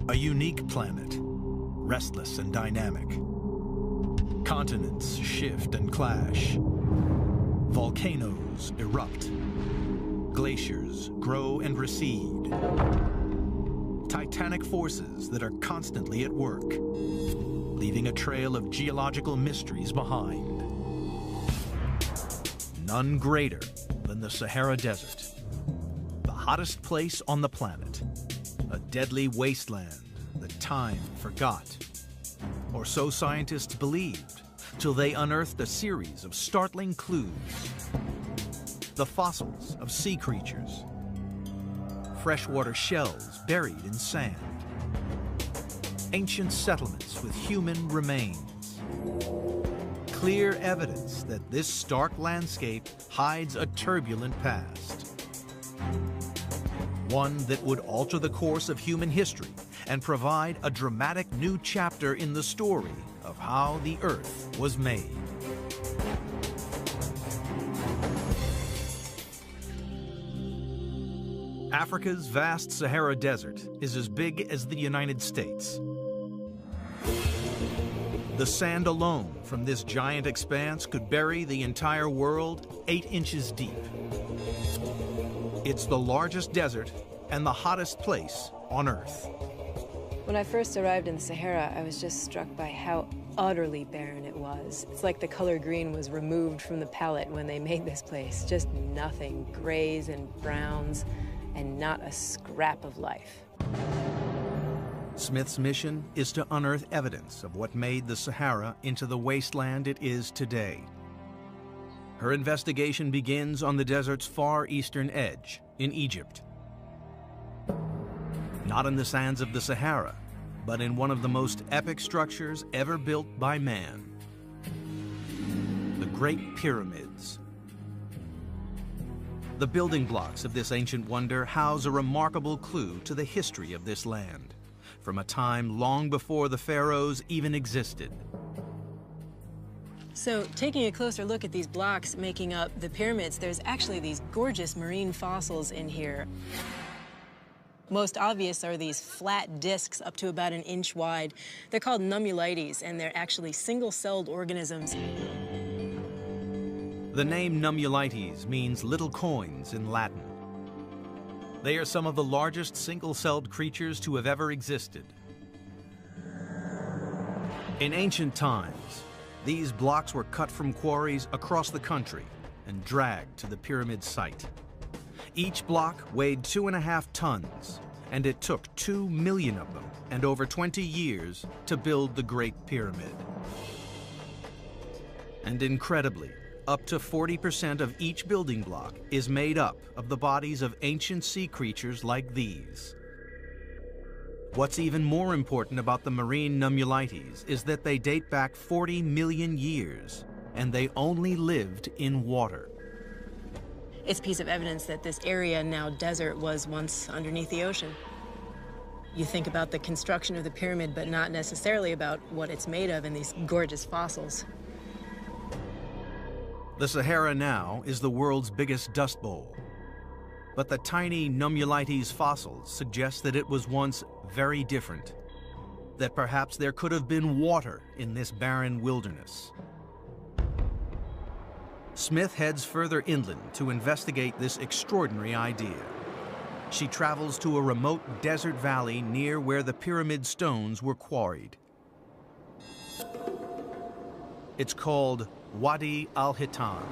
A unique planet, restless and dynamic. Continents shift and clash. Volcanoes erupt. Glaciers grow and recede. Titanic forces that are constantly at work, leaving a trail of geological mysteries behind. None greater than the Sahara Desert, the hottest place on the planet, a deadly wasteland that time forgot. Or so scientists believed, till they unearthed a series of startling clues. The fossils of sea creatures, freshwater shells buried in sand, ancient settlements with human remains. Clear evidence that this stark landscape hides a turbulent past. One that would alter the course of human history and provide a dramatic new chapter in the story of how the Earth was made. Africa's vast Sahara Desert is as big as the United States. The sand alone from this giant expanse could bury the entire world 8 inches deep. It's the largest desert and the hottest place on Earth. When I first arrived in the Sahara, I was just struck by how utterly barren it was. It's like the color green was removed from the palette when they made this place. Just nothing, grays and browns, and not a scrap of life. Smith's mission is to unearth evidence of what made the Sahara into the wasteland it is today. Her investigation begins on the desert's far eastern edge, in Egypt. Not in the sands of the Sahara, but in one of the most epic structures ever built by man. The Great Pyramids. The building blocks of this ancient wonder house a remarkable clue to the history of this land, from a time long before the pharaohs even existed. So, taking a closer look at these blocks making up the pyramids, there's actually these gorgeous marine fossils in here. Most obvious are these flat discs up to about 1 inch wide. They're called nummulites, and they're actually single-celled organisms. The name nummulites means little coins in Latin. They are some of the largest single-celled creatures to have ever existed. In ancient times, these blocks were cut from quarries across the country and dragged to the pyramid site. Each block weighed 2.5 tons, and it took 2 million of them and over 20 years to build the Great Pyramid. And incredibly, up to 40% of each building block is made up of the bodies of ancient sea creatures like these. What's even more important about the marine nummulites is that they date back 40 million years, and they only lived in water. It's a piece of evidence that this area, now desert, was once underneath the ocean. You think about the construction of the pyramid, but not necessarily about what it's made of in these gorgeous fossils. The Sahara now is the world's biggest dust bowl. But the tiny nummulites fossils suggest that it was once very different, that perhaps there could have been water in this barren wilderness. Smith heads further inland to investigate this extraordinary idea. She travels to a remote desert valley near where the pyramid stones were quarried. It's called Wadi al-Hitan.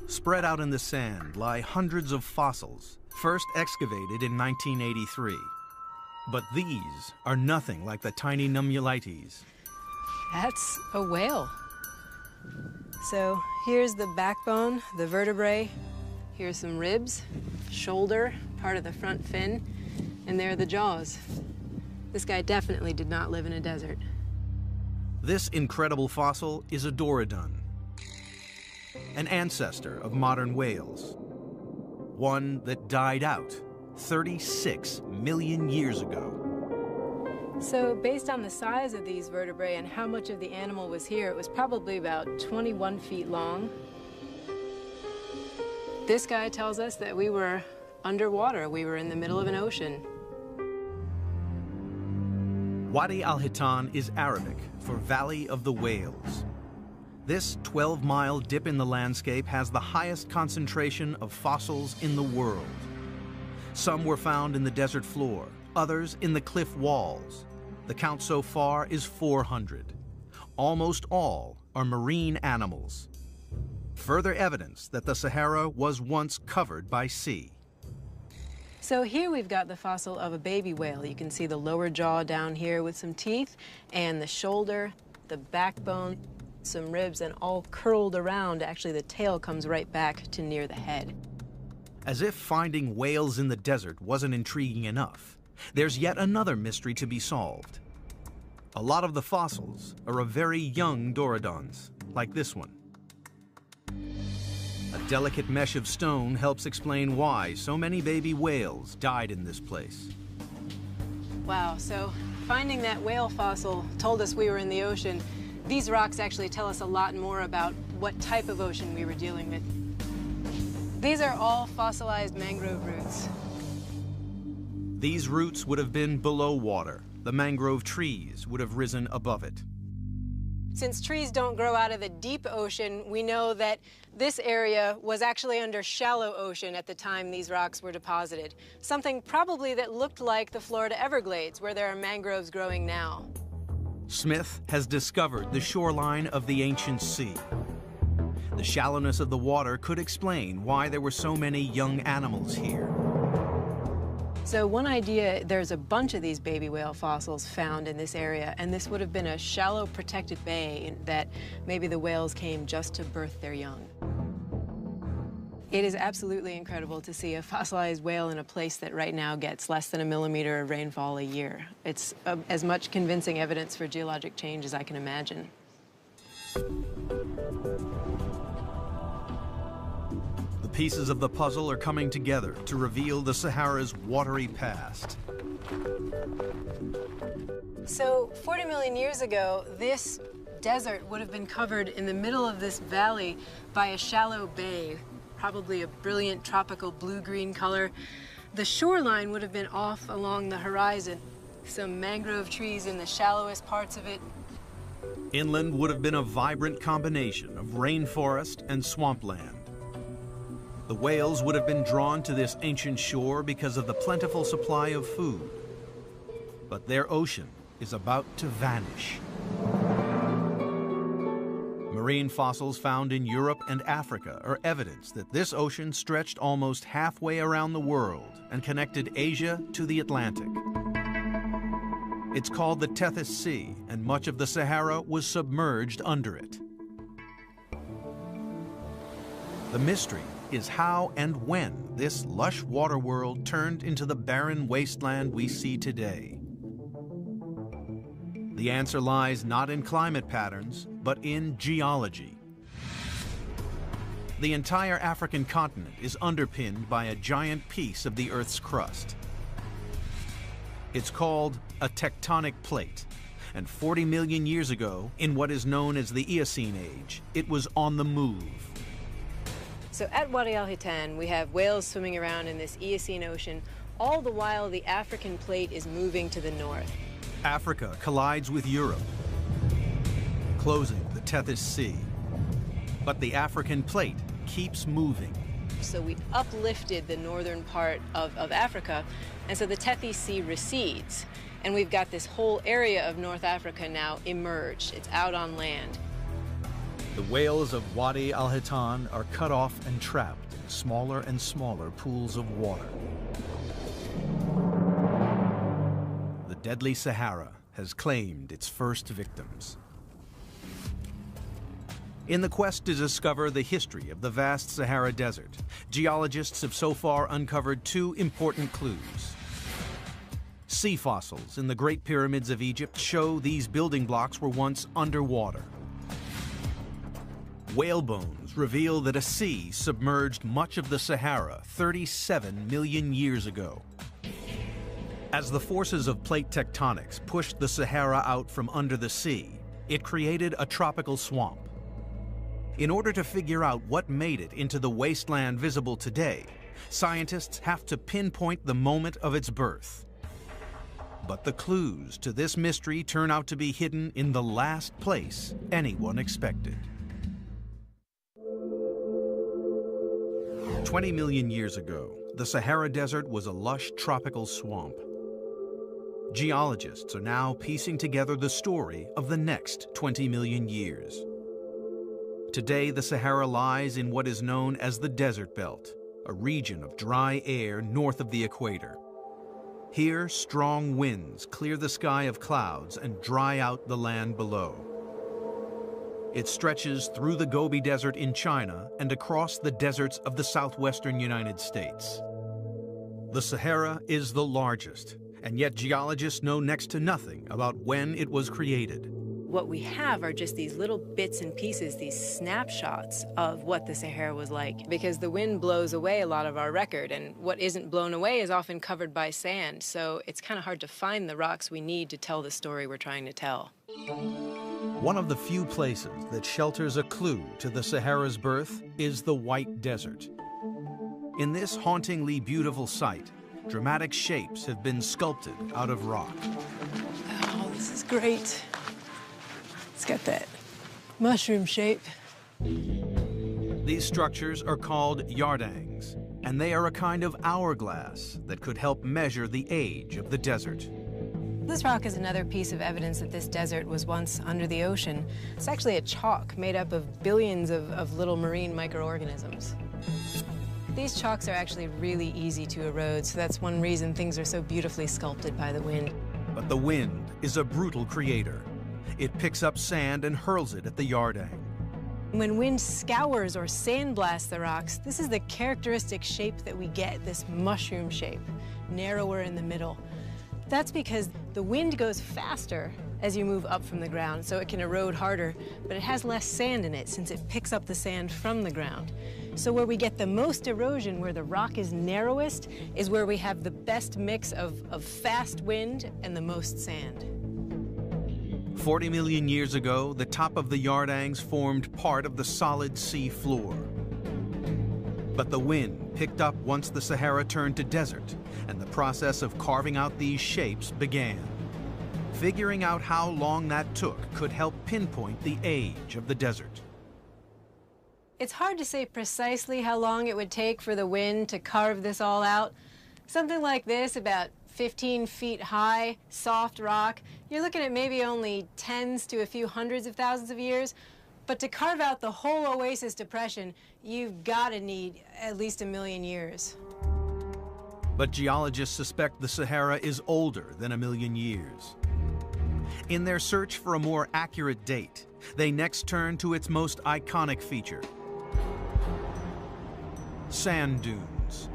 Spread out in the sand lie hundreds of fossils, first excavated in 1983. But these are nothing like the tiny nummulites. That's a whale. So here's the backbone, the vertebrae. Here's some ribs, shoulder, part of the front fin, and there are the jaws. This guy definitely did not live in a desert. This incredible fossil is a Dorodon, an ancestor of modern whales, one that died out 36 million years ago. So based on the size of these vertebrae and how much of the animal was here, it was probably about 21 feet long. This guy tells us that we were underwater. We were in the middle of an ocean. Wadi al-Hitan is Arabic for Valley of the Whales. This 12-mile dip in the landscape has the highest concentration of fossils in the world. Some were found in the desert floor, others in the cliff walls. The count so far is 400. Almost all are marine animals. Further evidence that the Sahara was once covered by sea. So here we've got the fossil of a baby whale. You can see the lower jaw down here with some teeth, and the shoulder, the backbone, some ribs, and all curled around. Actually, the tail comes right back to near the head. As if finding whales in the desert wasn't intriguing enough, there's yet another mystery to be solved. A lot of the fossils are of very young Dorodons, like this one. A delicate mesh of stone helps explain why so many baby whales died in this place. Wow, so finding that whale fossil told us we were in the ocean. These rocks actually tell us a lot more about what type of ocean we were dealing with. These are all fossilized mangrove roots. These roots would have been below water. The mangrove trees would have risen above it. Since trees don't grow out of the deep ocean, we know that this area was actually under shallow ocean at the time these rocks were deposited. Something probably that looked like the Florida Everglades, where there are mangroves growing now. Smith has discovered the shoreline of the ancient sea. The shallowness of the water could explain why there were so many young animals here. So one idea, there's a bunch of these baby whale fossils found in this area, and this would have been a shallow protected bay that maybe the whales came just to birth their young. It is absolutely incredible to see a fossilized whale in a place that right now gets less than 1 millimeter of rainfall a year. It's as much convincing evidence for geologic change as I can imagine. The pieces of the puzzle are coming together to reveal the Sahara's watery past. So 40 million years ago, this desert would have been covered in the middle of this valley by a shallow bay, probably a brilliant tropical blue-green color. The shoreline would have been off along the horizon, some mangrove trees in the shallowest parts of it. Inland would have been a vibrant combination of rainforest and swampland. The whales would have been drawn to this ancient shore because of the plentiful supply of food. But their ocean is about to vanish. Marine fossils found in Europe and Africa are evidence that this ocean stretched almost halfway around the world and connected Asia to the Atlantic. It's called the Tethys Sea, and much of the Sahara was submerged under it. The mystery is how and when this lush water world turned into the barren wasteland we see today. The answer lies not in climate patterns, but in geology. The entire African continent is underpinned by a giant piece of the Earth's crust. It's called a tectonic plate, and 40 million years ago, in what is known as the Eocene age, it was on the move. So at Wadi al-Hitan, we have whales swimming around in this Eocene ocean. All the while, the African plate is moving to the north. Africa collides with Europe, closing the Tethys Sea. But the African plate keeps moving. So we uplifted the northern part of Africa, and so the Tethys Sea recedes. And we've got this whole area of North Africa now emerged. It's out on land. The whales of Wadi al-Hitan are cut off and trapped in smaller and smaller pools of water. The deadly Sahara has claimed its first victims. In the quest to discover the history of the vast Sahara Desert, geologists have so far uncovered 2 important clues. Sea fossils in the Great Pyramids of Egypt show these building blocks were once underwater. Whale bones reveal that a sea submerged much of the Sahara 37 million years ago. As the forces of plate tectonics pushed the Sahara out from under the sea, it created a tropical swamp. In order to figure out what made it into the wasteland visible today, Scientists have to pinpoint the moment of its birth. But the clues to this mystery turn out to be hidden in the last place anyone expected. 20 million years ago, the Sahara Desert was a lush tropical swamp. Geologists are now piecing together the story of the next 20 million years. Today, the Sahara lies in what is known as the Desert Belt, a region of dry air north of the equator. Here, strong winds clear the sky of clouds and dry out the land below. It stretches through the Gobi Desert in China and across the deserts of the southwestern United States. The Sahara is the largest, and yet geologists know next to nothing about when it was created. What we have are just these little bits and pieces, these snapshots of what the Sahara was like, because the wind blows away a lot of our record, and what isn't blown away is often covered by sand, so it's kind of hard to find the rocks we need to tell the story we're trying to tell. One of the few places that shelters a clue to the Sahara's birth is the White Desert. In this hauntingly beautiful site, dramatic shapes have been sculpted out of rock. Oh, this is great. It's got that mushroom shape. These structures are called yardangs, and they are a kind of hourglass that could help measure the age of the desert. This rock is another piece of evidence that this desert was once under the ocean. It's actually a chalk made up of billions of little marine microorganisms. These chalks are actually really easy to erode, so that's one reason things are so beautifully sculpted by the wind. But the wind is a brutal creator. It picks up sand and hurls it at the yardang. When wind scours or sandblasts the rocks, this is the characteristic shape that we get, this mushroom shape, narrower in the middle. That's because the wind goes faster as you move up from the ground, so it can erode harder, but it has less sand in it since it picks up the sand from the ground. So where we get the most erosion, where the rock is narrowest, is where we have the best mix of fast wind and the most sand. 40 million years ago, the top of the yardangs formed part of the solid sea floor. But the wind picked up once the Sahara turned to desert, and the process of carving out these shapes began. Figuring out how long that took could help pinpoint the age of the desert. It's hard to say precisely how long it would take for the wind to carve this all out. Something like this, about 15 feet high, soft rock, you're looking at maybe only tens to a few hundreds of thousands of years. But to carve out the whole Oasis Depression, you've got to need at least 1 million years. But geologists suspect the Sahara is older than 1 million years. In their search for a more accurate date, they next turn to its most iconic feature: sand dunes.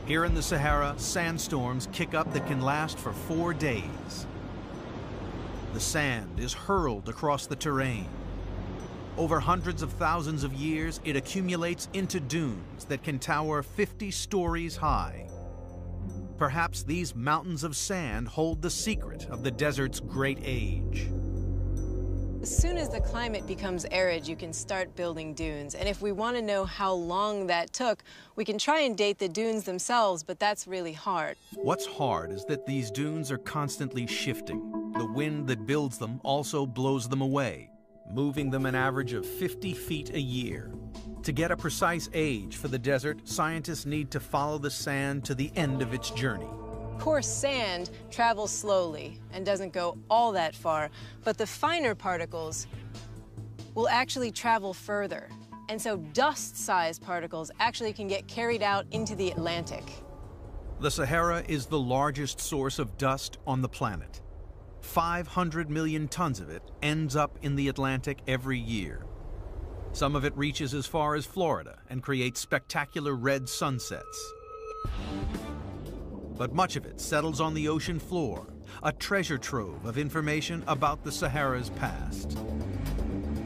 Here in the Sahara, sandstorms kick up that can last for 4 days. The sand is hurled across the terrain. Over hundreds of thousands of years, it accumulates into dunes that can tower 50 stories high. Perhaps these mountains of sand hold the secret of the desert's great age. As soon as the climate becomes arid, you can start building dunes. And if we want to know how long that took, we can try and date the dunes themselves, but that's really hard. What's hard is that these dunes are constantly shifting. The wind that builds them also blows them away, moving them an average of 50 feet a year. To get a precise age for the desert, scientists need to follow the sand to the end of its journey. Coarse sand travels slowly and doesn't go all that far, but the finer particles will actually travel further. And so dust-sized particles actually can get carried out into the Atlantic. The Sahara is the largest source of dust on the planet. 500 million tons of it ends up in the Atlantic every year. Some of it reaches as far as Florida and creates spectacular red sunsets. But much of it settles on the ocean floor, a treasure trove of information about the Sahara's past.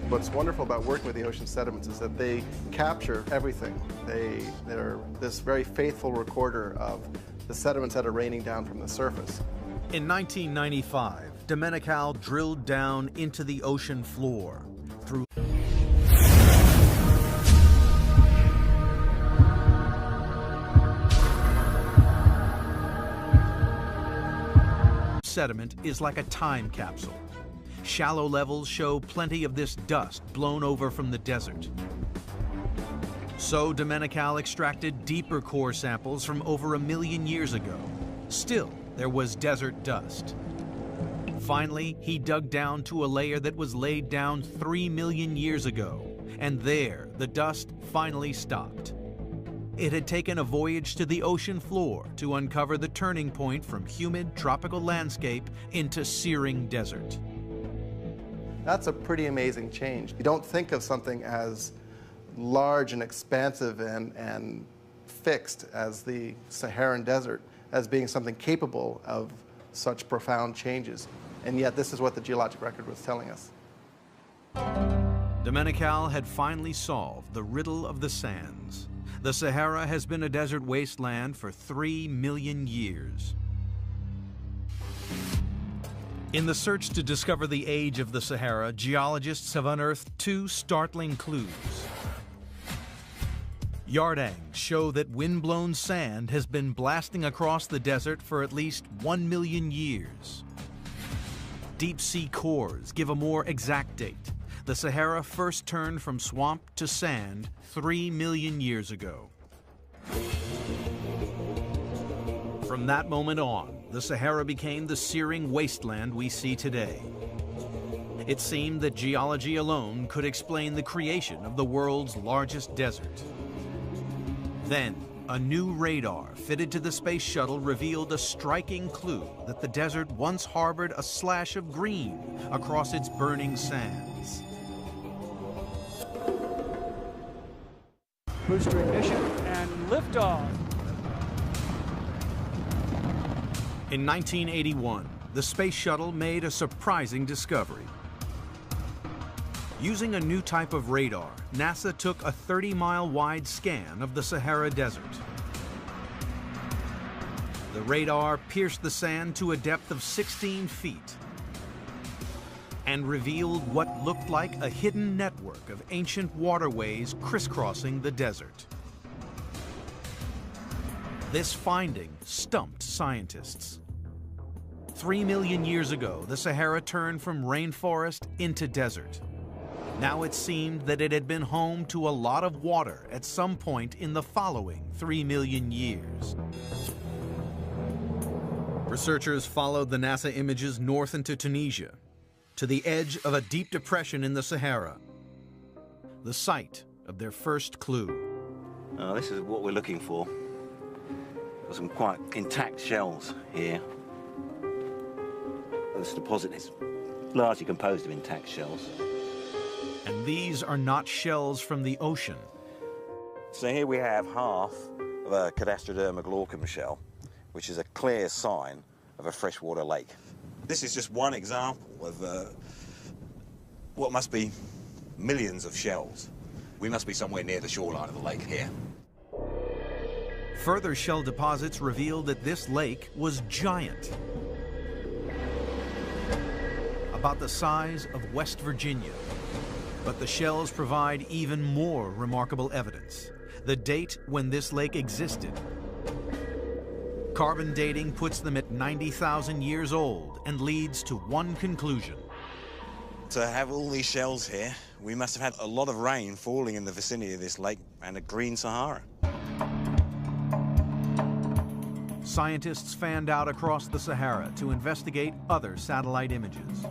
What's wonderful about working with the ocean sediments is that they capture everything. They're this very faithful recorder of the sediments that are raining down from the surface. In 1995, Domenical drilled down into the ocean floor through sediment is like a time capsule. Shallow levels show plenty of this dust blown over from the desert. So Domenical extracted deeper core samples from over 1 million years ago. Still, there was desert dust. Finally, he dug down to a layer that was laid down 3 million years ago, and there, the dust finally stopped. It had taken a voyage to the ocean floor to uncover the turning point from humid tropical landscape into searing desert. That's a pretty amazing change. You don't think of something as large and expansive and fixed as the Saharan desert as being something capable of such profound changes. And yet this is what the geologic record was telling us. Domenical had finally solved the riddle of the sands. The Sahara has been a desert wasteland for 3 million years. In the search to discover the age of the Sahara, geologists have unearthed 2 startling clues. Yardangs show that windblown sand has been blasting across the desert for at least 1 million years. Deep-sea cores give a more exact date. The Sahara first turned from swamp to sand 3 million years ago. From that moment on, the Sahara became the searing wasteland we see today. It seemed that geology alone could explain the creation of the world's largest desert. Then, a new radar fitted to the space shuttle revealed a striking clue that the desert once harbored a slash of green across its burning sands. Booster ignition and liftoff. In 1981, the space shuttle made a surprising discovery. Using a new type of radar, NASA took a 30-mile wide scan of the Sahara Desert. The radar pierced the sand to a depth of 16 feet and revealed what looked like a hidden network of ancient waterways crisscrossing the desert. This finding stumped scientists. 3 million years ago, the Sahara turned from rainforest into desert. Now it seemed that it had been home to a lot of water at some point in the following 3 million years. Researchers followed the NASA images north into Tunisia, to the edge of a deep depression in the Sahara, the site of their first clue. This is what we're looking for. There's some quite intact shells here. This deposit is largely composed of intact shells. And these are not shells from the ocean. So here we have half of a Cadastroderma glaucum shell, which is a clear sign of a freshwater lake. This is just one example of what must be millions of shells. We must be somewhere near the shoreline of the lake here. Further shell deposits revealed that this lake was giant, about the size of West Virginia. But the shells provide even more remarkable evidence: the date when this lake existed. Carbon dating puts them at 90,000 years old and leads to one conclusion. To have all these shells here, we must have had a lot of rain falling in the vicinity of this lake and a green Sahara. Scientists fanned out across the Sahara to investigate other satellite images.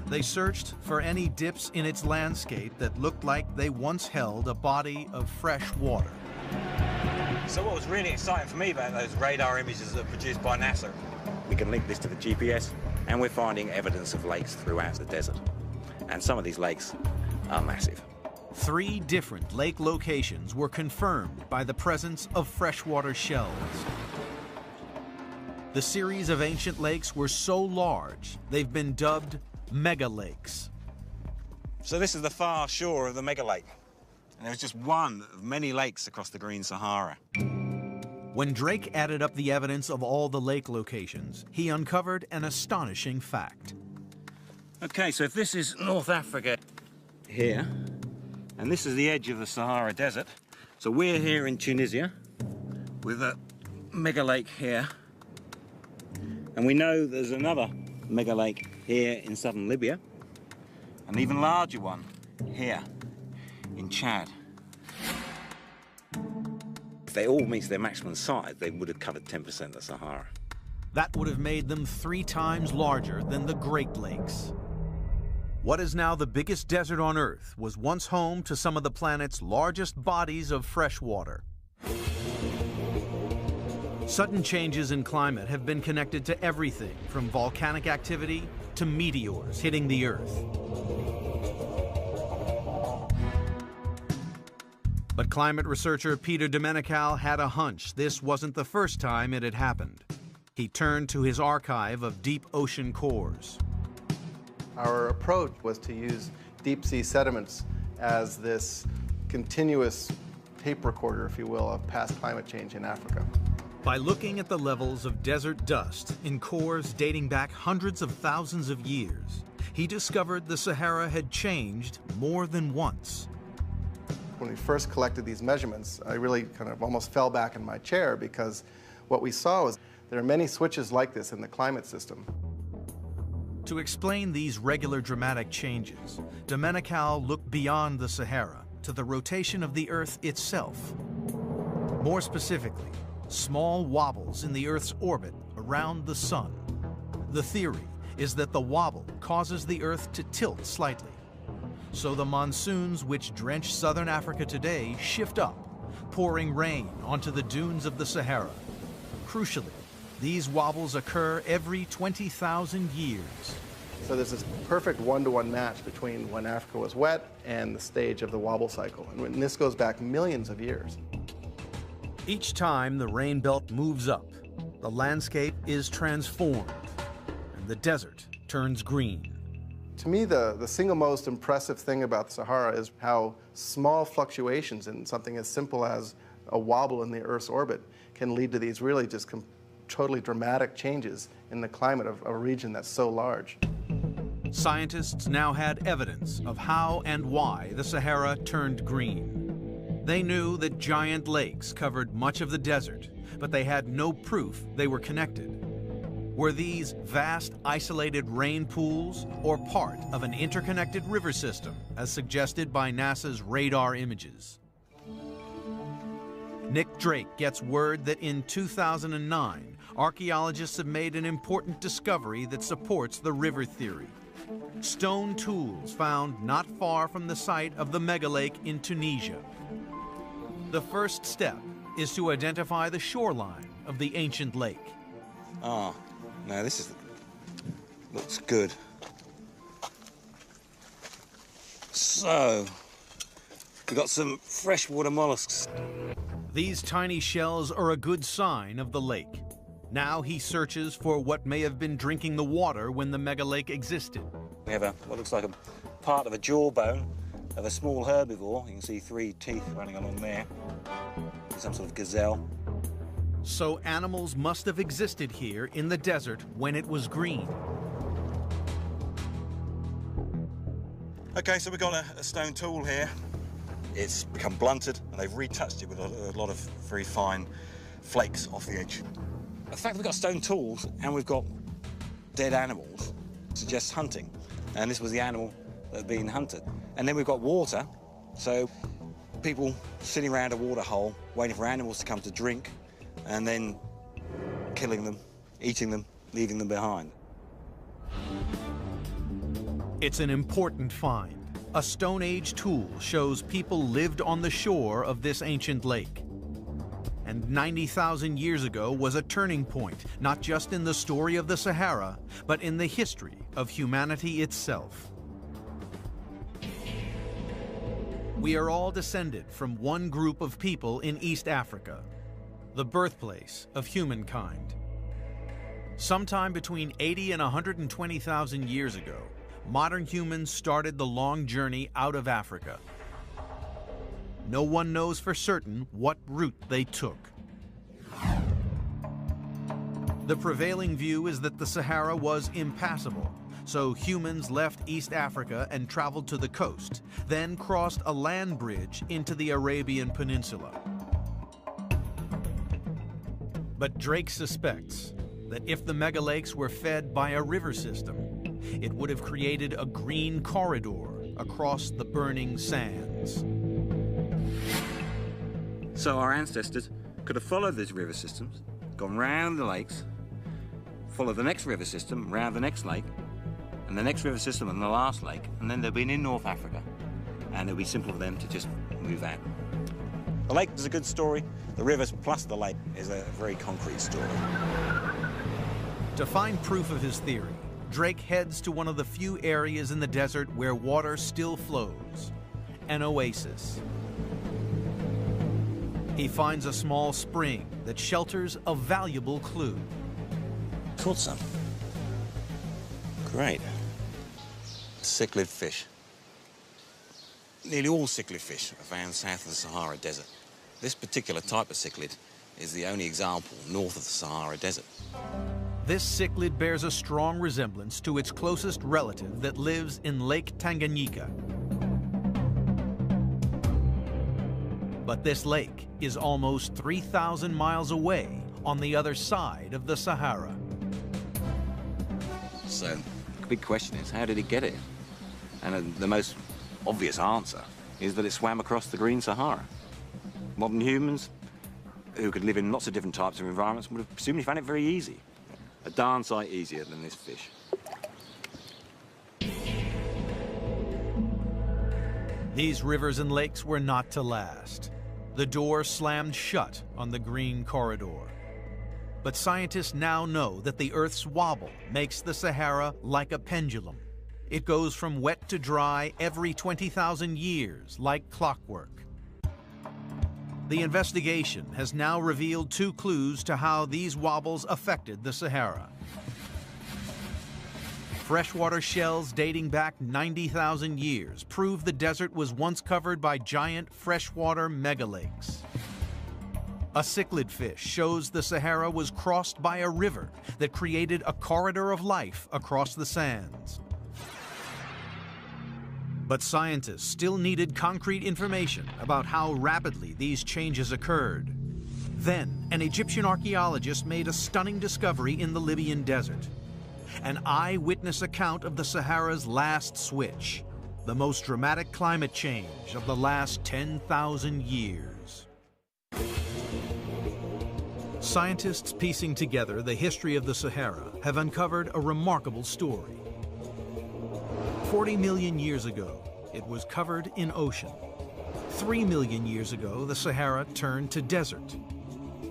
They searched for any dips in its landscape that looked like they once held a body of fresh water. So what was really exciting for me about those radar images that were produced by NASA, we can link this to the GPS, and we're finding evidence of lakes throughout the desert. And some of these lakes are massive. 3 different lake locations were confirmed by the presence of freshwater shells. The series of ancient lakes were so large, they've been dubbed mega lakes. So this is the far shore of the mega lake. And there was just one of many lakes across the green Sahara. When Drake added up the evidence of all the lake locations, he uncovered an astonishing fact. Okay, so if this is North Africa here, and this is the edge of the Sahara Desert, so we're here in Tunisia with a mega lake here, And we know there's another mega lake here in southern Libya, an even larger one here in Chad. If they all meet their maximum size, they would have covered 10% of the Sahara. That would have made them 3 times larger than the Great Lakes. What is now the biggest desert on Earth was once home to some of the planet's largest bodies of fresh water. Sudden changes in climate have been connected to everything from volcanic activity to meteors hitting the Earth. But climate researcher Peter Domenical had a hunch this wasn't the first time it had happened. He turned to his archive of deep ocean cores. Our approach was to use deep sea sediments as this continuous tape recorder, if you will, of past climate change in Africa. By looking at the levels of desert dust in cores dating back hundreds of thousands of years, he discovered the Sahara had changed more than once. When we first collected these measurements, I really kind of almost fell back in my chair because what we saw was there are many switches like this in the climate system. To explain these regular dramatic changes, Domenical looked beyond the Sahara to the rotation of the Earth itself. More specifically, small wobbles in the Earth's orbit around the sun. The theory is that the wobble causes the Earth to tilt slightly. So the monsoons which drench southern Africa today shift up, pouring rain onto the dunes of the Sahara. Crucially, these wobbles occur every 20,000 years. So there's this perfect one-to-one match between when Africa was wet and the stage of the wobble cycle. And this goes back millions of years. Each time the rain belt moves up, the landscape is transformed, and the desert turns green. To me, the single most impressive thing about the Sahara is how small fluctuations in something as simple as a wobble in the Earth's orbit can lead to these really just totally dramatic changes in the climate of a region that's so large. Scientists now had evidence of how and why the Sahara turned green. They knew that giant lakes covered much of the desert, but they had no proof they were connected. Were these vast, isolated rain pools or part of an interconnected river system, as suggested by NASA's radar images? Nick Drake gets word that in 2009, archaeologists have made an important discovery that supports the river theory. Stone tools found not far from the site of the megalake in Tunisia. The first step is to identify the shoreline of the ancient lake. No, looks good. So, we've got some freshwater mollusks. These tiny shells are a good sign of the lake. Now he searches for what may have been drinking the water when the megalake existed. We have what looks like a part of a jawbone of a small herbivore. You can see 3 teeth running along there. Some sort of gazelle. So animals must have existed here in the desert when it was green. Okay, so we've got a stone tool here. It's become blunted, and they've retouched it with a lot of very fine flakes off the edge. The fact that we've got stone tools and we've got dead animals suggests hunting. And this was the animal that had been hunted. And then we've got water, so people sitting around a water hole waiting for animals to come to drink and then killing them, eating them, leaving them behind. It's an important find. A Stone Age tool shows people lived on the shore of this ancient lake. And 90,000 years ago was a turning point, not just in the story of the Sahara, but in the history of humanity itself. We are all descended from one group of people in East Africa, the birthplace of humankind. Sometime between 80 and 120,000 years ago, modern humans started the long journey out of Africa. No one knows for certain what route they took. The prevailing view is that the Sahara was impassable, so humans left East Africa and traveled to the coast, then crossed a land bridge into the Arabian Peninsula. But Drake suspects that if the megalakes were fed by a river system, it would have created a green corridor across the burning sands. So our ancestors could have followed these river systems, gone round the lakes, followed the next river system, round the next lake, and the next river system and the last lake, and then they'd been in North Africa, and it would be simple for them to just move out. The lake is a good story. The rivers plus the lake is a very concrete story. To find proof of his theory, Drake heads to one of the few areas in the desert where water still flows, an oasis. He finds a small spring that shelters a valuable clue. Caught some. Great. Cichlid fish. Nearly all cichlid fish are found south of the Sahara Desert. This particular type of cichlid is the only example north of the Sahara Desert. This cichlid bears a strong resemblance to its closest relative that lives in Lake Tanganyika. But this lake is almost 3,000 miles away on the other side of the Sahara. So the big question is, how did it get here? And the most obvious answer is that it swam across the green Sahara. Modern humans, who could live in lots of different types of environments, would have presumably found it very easy. A darn sight easier than this fish. These rivers and lakes were not to last. The door slammed shut on the green corridor. But scientists now know that the Earth's wobble makes the Sahara like a pendulum. It goes from wet to dry every 20,000 years, like clockwork. The investigation has now revealed 2 clues to how these wobbles affected the Sahara. Freshwater shells dating back 90,000 years prove the desert was once covered by giant freshwater megalakes. A cichlid fish shows the Sahara was crossed by a river that created a corridor of life across the sands. But scientists still needed concrete information about how rapidly these changes occurred. Then, an Egyptian archaeologist made a stunning discovery in the Libyan desert. An eyewitness account of the Sahara's last switch, the most dramatic climate change of the last 10,000 years. Scientists piecing together the history of the Sahara have uncovered a remarkable story. 40 million years ago, it was covered in ocean. 3 million years ago, the Sahara turned to desert.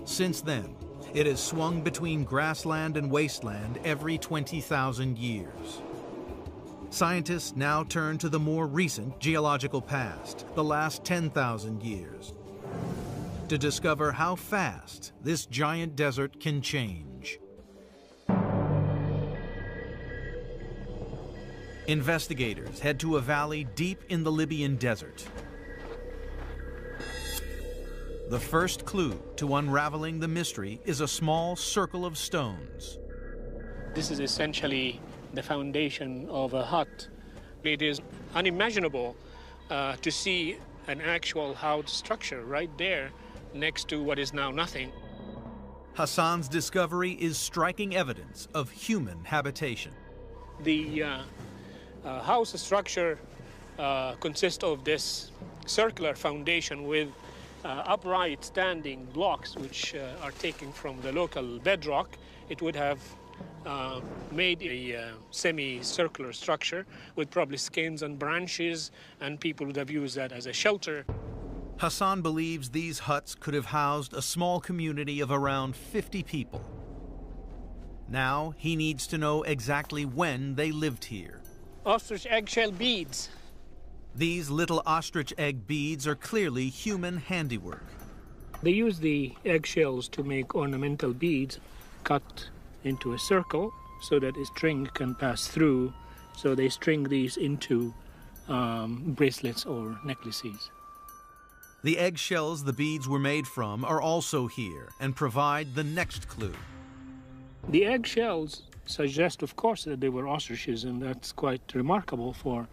Since then, it has swung between grassland and wasteland every 20,000 years. Scientists now turn to the more recent geological past, the last 10,000 years, to discover how fast this giant desert can change. Investigators head to a valley deep in the Libyan desert. The first clue to unraveling the mystery is a small circle of stones. This is essentially the foundation of a hut. It is unimaginable to see an actual house structure right there next to what is now nothing. Hassan's discovery is striking evidence of human habitation. The house structure consists of this circular foundation with upright standing blocks which are taken from the local bedrock. It would have made a semi-circular structure with probably skins and branches, and people would have used that as a shelter. Hassan believes these huts could have housed a small community of around 50 people. Now he needs to know exactly when they lived here. Ostrich eggshell beads. These little ostrich egg beads are clearly human handiwork. They use the eggshells to make ornamental beads cut into a circle so that a string can pass through. So they string these into bracelets or necklaces. The eggshells the beads were made from are also here and provide the next clue. The eggshells suggest, of course, that they were ostriches, and that's quite remarkable for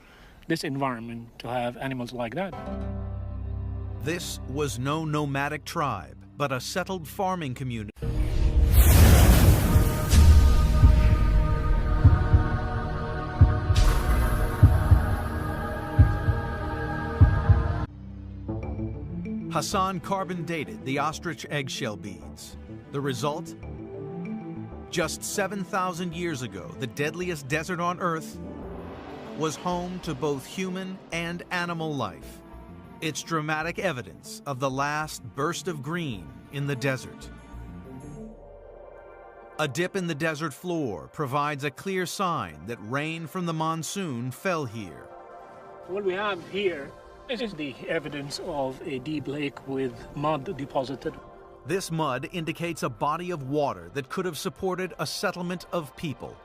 this environment to have animals like that. This was no nomadic tribe, but a settled farming community. Hassan carbon dated the ostrich eggshell beads. The result? Just 7,000 years ago, the deadliest desert on Earth was home to both human and animal life. It's dramatic evidence of the last burst of green in the desert. A dip in the desert floor provides a clear sign that rain from the monsoon fell here. What we have here is the evidence of a deep lake with mud deposited. This mud indicates a body of water that could have supported a settlement of people.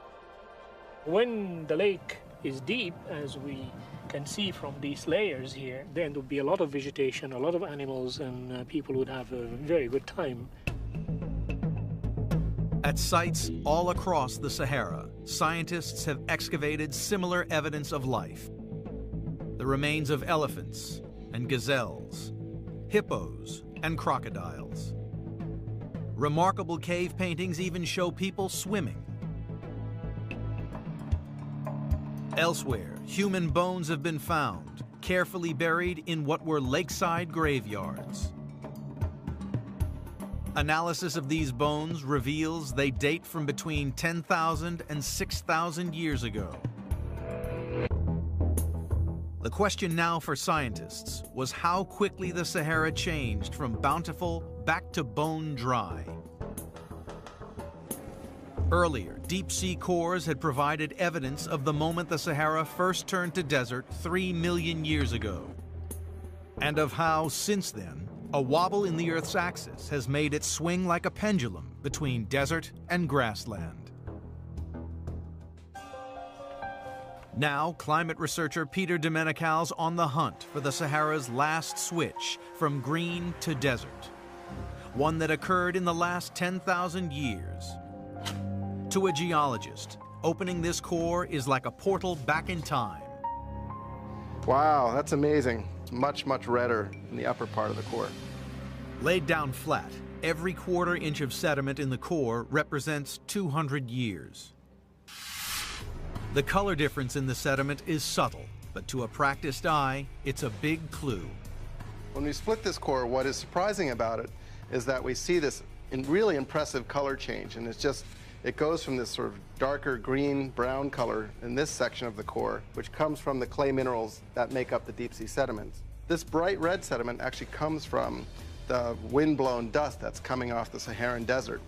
When the lake is deep, as we can see from these layers here, then there would be a lot of vegetation, a lot of animals, and people would have a very good time. At sites all across the Sahara, scientists have excavated similar evidence of life. The remains of elephants and gazelles, hippos and crocodiles. Remarkable cave paintings even show people swimming. Elsewhere, human bones have been found, carefully buried in what were lakeside graveyards. Analysis of these bones reveals they date from between 10,000 and 6,000 years ago. The question now for scientists was how quickly the Sahara changed from bountiful back to bone dry. Earlier, deep-sea cores had provided evidence of the moment the Sahara first turned to desert 3 million years ago, and of how, since then, a wobble in the Earth's axis has made it swing like a pendulum between desert and grassland. Now, climate researcher Peter Domenical's on the hunt for the Sahara's last switch from green to desert, one that occurred in the last 10,000 years. To a geologist, opening this core is like a portal back in time. Wow, that's amazing. It's much, much redder in the upper part of the core. Laid down flat, every quarter-inch of sediment in the core represents 200 years. The color difference in the sediment is subtle, but to a practiced eye, it's a big clue. When we split this core, what is surprising about it is that we see this really impressive color change, and it goes from this sort of darker green-brown color in this section of the core, which comes from the clay minerals that make up the deep-sea sediments. This bright red sediment actually comes from the wind-blown dust that's coming off the Saharan desert.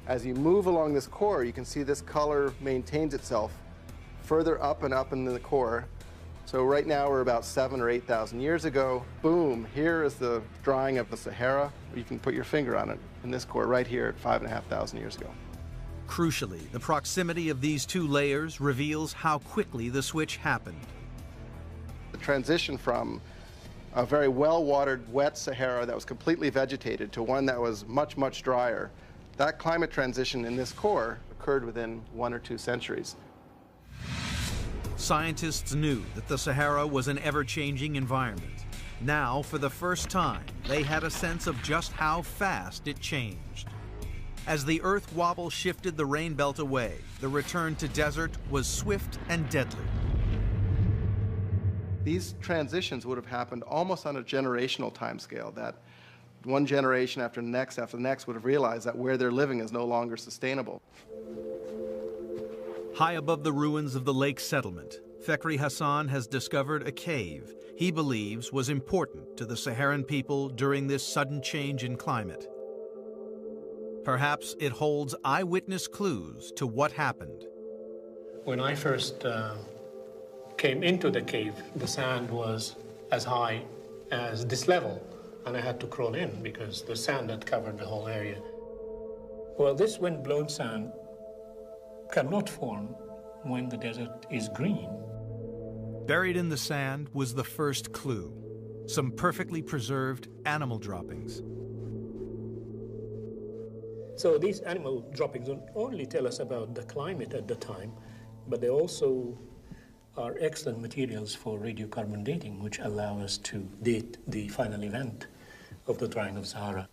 As you move along this core, you can see this color maintains itself further up and up in the core. So right now we're about 7,000 or 8,000 years ago. Boom, here is the drawing of the Sahara. You can put your finger on it in this core right here at 5,500 years ago. Crucially, the proximity of these two layers reveals how quickly the switch happened. The transition from a very well-watered, wet Sahara that was completely vegetated to one that was much, much drier, that climate transition in this core occurred within 1 or 2 centuries. Scientists knew that the Sahara was an ever-changing environment. Now, for the first time, they had a sense of just how fast it changed. As the Earth wobble shifted the rain belt away, the return to desert was swift and deadly. These transitions would have happened almost on a generational timescale, that one generation after the next would have realized that where they're living is no longer sustainable. High above the ruins of the lake settlement, Fakhri Hassan has discovered a cave he believes was important to the Saharan people during this sudden change in climate. Perhaps it holds eyewitness clues to what happened. When I first came into the cave, the sand was as high as this level, and I had to crawl in because the sand had covered the whole area. Well, this wind-blown sand cannot form when the desert is green. Buried in the sand was the first clue, some perfectly preserved animal droppings. So these animal droppings don't only tell us about the climate at the time, but they also are excellent materials for radiocarbon dating, which allow us to date the final event of the drying of Sahara.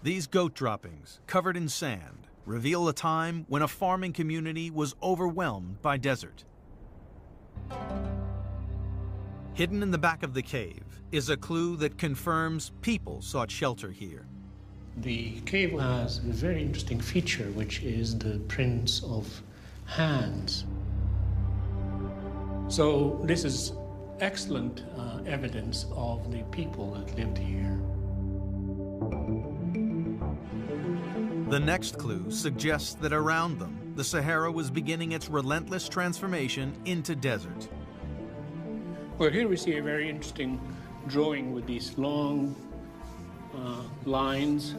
These goat droppings, covered in sand, reveal a time when a farming community was overwhelmed by desert. Hidden in the back of the cave is a clue that confirms people sought shelter here. The cave has a very interesting feature, which is the prints of hands. So this is excellent evidence of the people that lived here. The next clue suggests that around them, the Sahara was beginning its relentless transformation into desert. Well, here we see a very interesting drawing with these long lines.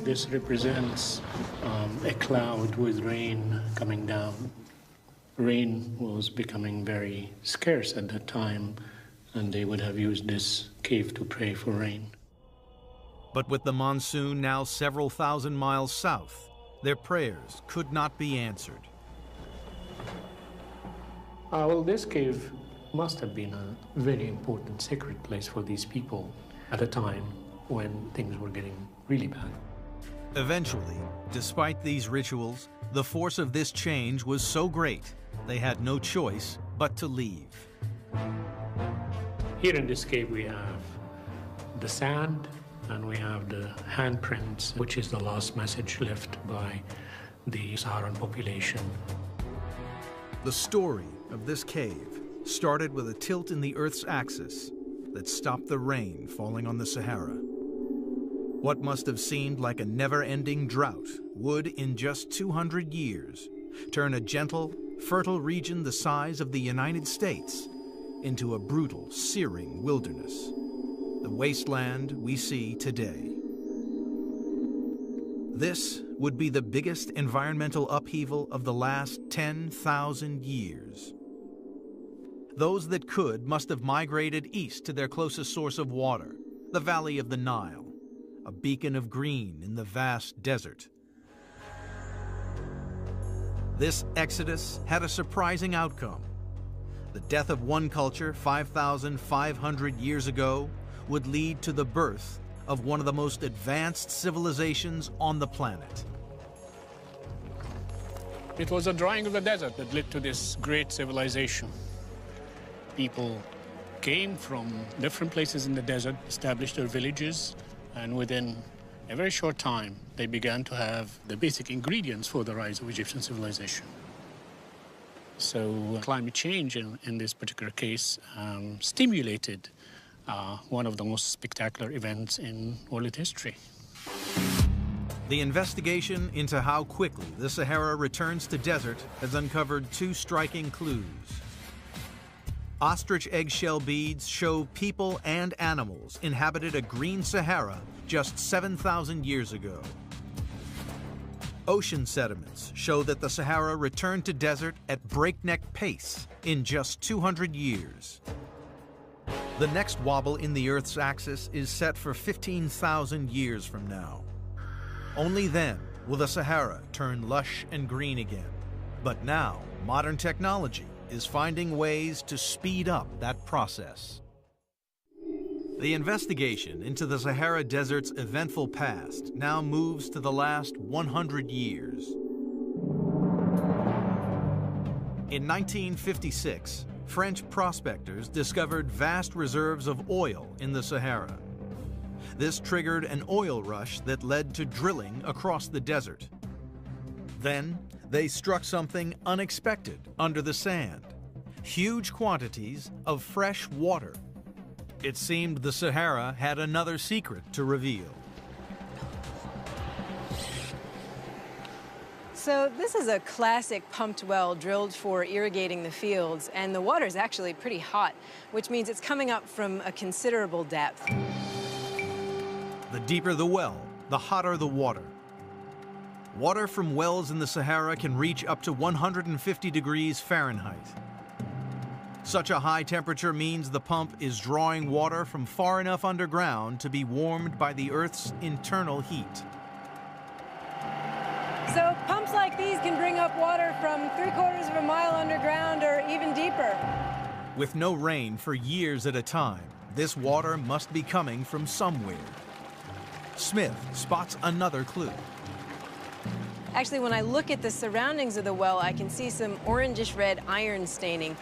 This represents a cloud with rain coming down. Rain was becoming very scarce at that time, and they would have used this cave to pray for rain. But with the monsoon now several thousand miles south, their prayers could not be answered. Well, this cave must have been a very important sacred place for these people at a time when things were getting really bad. Eventually, despite these rituals, the force of this change was so great, they had no choice but to leave. Here in this cave we have the sand and we have the handprints, which is the last message left by the Saharan population. The story of this cave started with a tilt in the Earth's axis that stopped the rain falling on the Sahara. What must have seemed like a never-ending drought would, in just 200 years, turn a gentle, fertile region the size of the United States into a brutal, searing wilderness, the wasteland we see today. This would be the biggest environmental upheaval of the last 10,000 years. Those that could must have migrated east to their closest source of water, the valley of the Nile, a beacon of green in the vast desert. This exodus had a surprising outcome. The death of one culture 5,500 years ago would lead to the birth of one of the most advanced civilizations on the planet. It was a drying of the desert that led to this great civilization. People came from different places in the desert, established their villages, and within a very short time, they began to have the basic ingredients for the rise of Egyptian civilization. So climate change, in this particular case, stimulated one of the most spectacular events in world history. The investigation into how quickly the Sahara returns to desert has uncovered two striking clues. Ostrich eggshell beads show people and animals inhabited a green Sahara just 7,000 years ago. Ocean sediments show that the Sahara returned to desert at breakneck pace in just 200 years. The next wobble in the Earth's axis is set for 15,000 years from now. Only then will the Sahara turn lush and green again. But now, modern technology is finding ways to speed up that process. The investigation into the Sahara Desert's eventful past now moves to the last 100 years. In 1956, French prospectors discovered vast reserves of oil in the Sahara. This triggered an oil rush that led to drilling across the desert. Then, they struck something unexpected under the sand: huge quantities of fresh water. It seemed the Sahara had another secret to reveal. So this is a classic pumped well drilled for irrigating the fields, and the water is actually pretty hot, which means it's coming up from a considerable depth. The deeper the well, the hotter the water. Water from wells in the Sahara can reach up to 150 degrees Fahrenheit. Such a high temperature means the pump is drawing water from far enough underground to be warmed by the Earth's internal heat. So pumps like these can bring up water from 3/4 of a mile underground or even deeper. With no rain for years at a time, this water must be coming from somewhere. Smith spots another clue. Actually, when I look at the surroundings of the well, I can see some orangish red iron staining.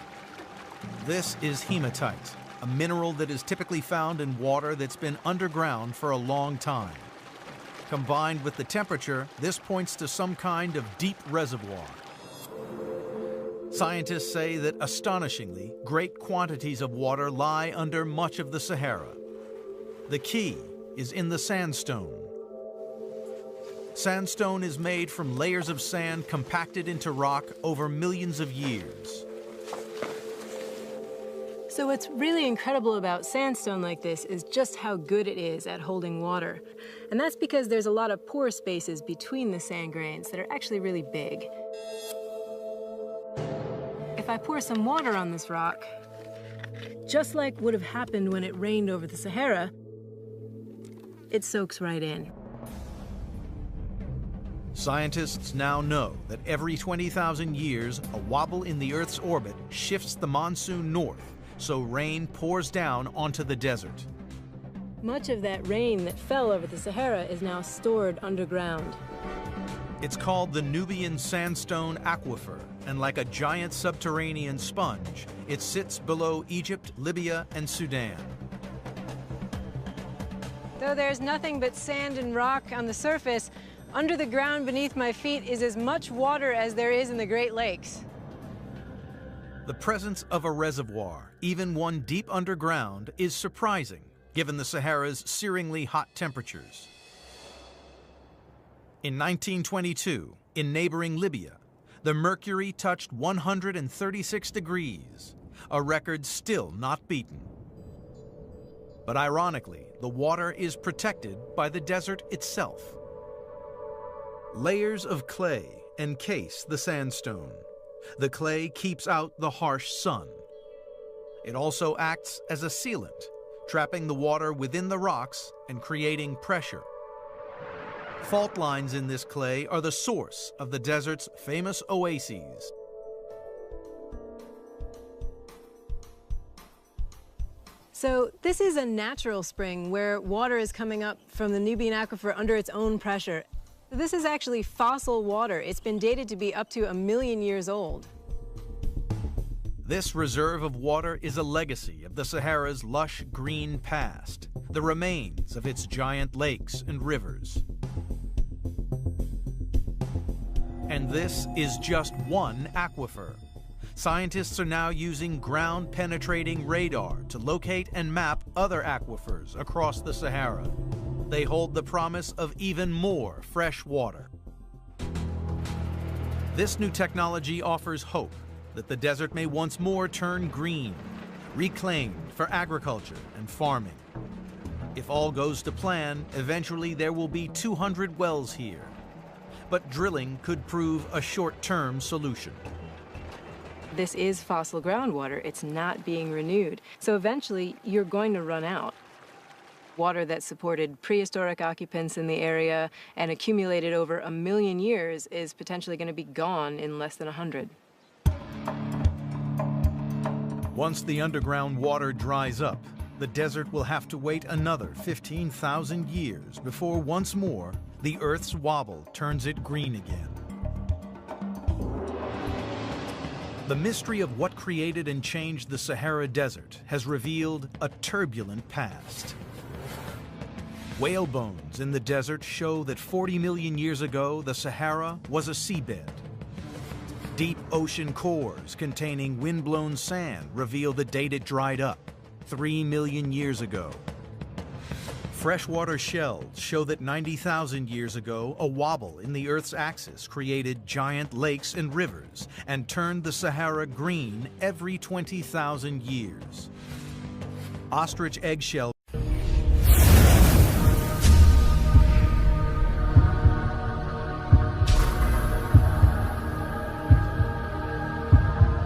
This is hematite, a mineral that is typically found in water that's been underground for a long time. Combined with the temperature, this points to some kind of deep reservoir. Scientists say that astonishingly, great quantities of water lie under much of the Sahara. The key is in the sandstone. Sandstone is made from layers of sand compacted into rock over millions of years. So what's really incredible about sandstone like this is just how good it is at holding water. And that's because there's a lot of pore spaces between the sand grains that are actually really big. If I pour some water on this rock, just like would have happened when it rained over the Sahara, it soaks right in. Scientists now know that every 20,000 years, a wobble in the Earth's orbit shifts the monsoon north, so rain pours down onto the desert. Much of that rain that fell over the Sahara is now stored underground. It's called the Nubian Sandstone Aquifer, and like a giant subterranean sponge, it sits below Egypt, Libya, and Sudan. Though there's nothing but sand and rock on the surface, under the ground beneath my feet is as much water as there is in the Great Lakes. The presence of a reservoir, even one deep underground, is surprising, given the Sahara's searingly hot temperatures. In 1922, in neighboring Libya, the mercury touched 136 degrees, a record still not beaten. But ironically, the water is protected by the desert itself. Layers of clay encase the sandstone. The clay keeps out the harsh sun. It also acts as a sealant, trapping the water within the rocks and creating pressure. Fault lines in this clay are the source of the desert's famous oases. So this is a natural spring where water is coming up from the Nubian Aquifer under its own pressure. This is actually fossil water. It's been dated to be up to 1 million years old. This reserve of water is a legacy of the Sahara's lush green past, the remains of its giant lakes and rivers. And this is just one aquifer. Scientists are now using ground-penetrating radar to locate and map other aquifers across the Sahara. They hold the promise of even more fresh water. This new technology offers hope that the desert may once more turn green, reclaimed for agriculture and farming. If all goes to plan, eventually there will be 200 wells here. But drilling could prove a short-term solution. This is fossil groundwater. It's not being renewed. So eventually, you're going to run out. Water that supported prehistoric occupants in the area and accumulated over 1 million years is potentially going to be gone in less than 100. Once the underground water dries up, the desert will have to wait another 15,000 years before once more the Earth's wobble turns it green again. The mystery of what created and changed the Sahara Desert has revealed a turbulent past. Whale bones in the desert show that 40 million years ago, the Sahara was a seabed. Deep ocean cores containing wind-blown sand reveal the date it dried up, 3 million years ago. Freshwater shells show that 90,000 years ago, a wobble in the Earth's axis created giant lakes and rivers and turned the Sahara green every 20,000 years. Ostrich eggshell